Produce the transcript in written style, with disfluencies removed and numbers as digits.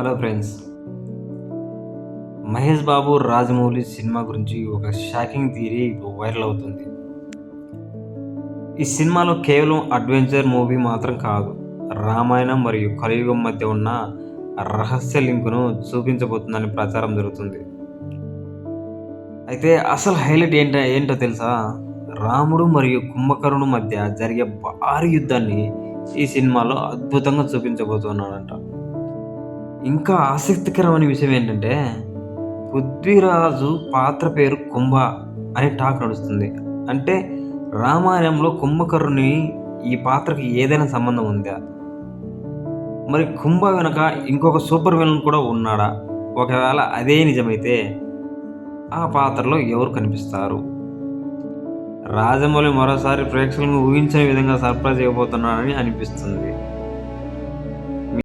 Hello friends. Mahesh Babu, Rajamouli cinema గురించి ఒక shocking theory ఇప్పుడు వైరల్ అవుతుంది. ఈ సినిమాలో కేవలం అడ్వెంచర్ మూవీ మాత్రం కాదు. రామాయణం మరియు కలియుగం మధ్య ఉన్న రహస్య లింకును చూపించబోతుందని ప్రచారం జరుగుతుంది. అయితే అసలు హైలైట్ ఏంటో తెలుసా? రాముడు మరియు కుంభకర్ణుని మధ్య జరిగే భారీ యుద్ధాన్ని ఈ సినిమాలో అద్భుతంగా చూపించబోతున్నాడంట. ఇంకా ఆసక్తికరమైన విషయం ఏంటంటే, పృథ్వీరాజు పాత్ర పేరు కుంభ అనే టాక్ నడుస్తుంది. అంటే రామాయణంలో కుంభకర్ణుని ఈ పాత్రకి ఏదైనా సంబంధం ఉందా? మరి కుంభ వెనక ఇంకొక సూపర్ విలన్ కూడా ఉన్నాడా? ఒకవేళ అదే నిజమైతే ఆ పాత్రలో ఎవరు కనిపిస్తారు? రాజమౌళి మరోసారి ప్రేక్షకులను ఊహించని విధంగా సర్ప్రైజ్ ఇవ్వబోతున్నాడని అనిపిస్తుంది.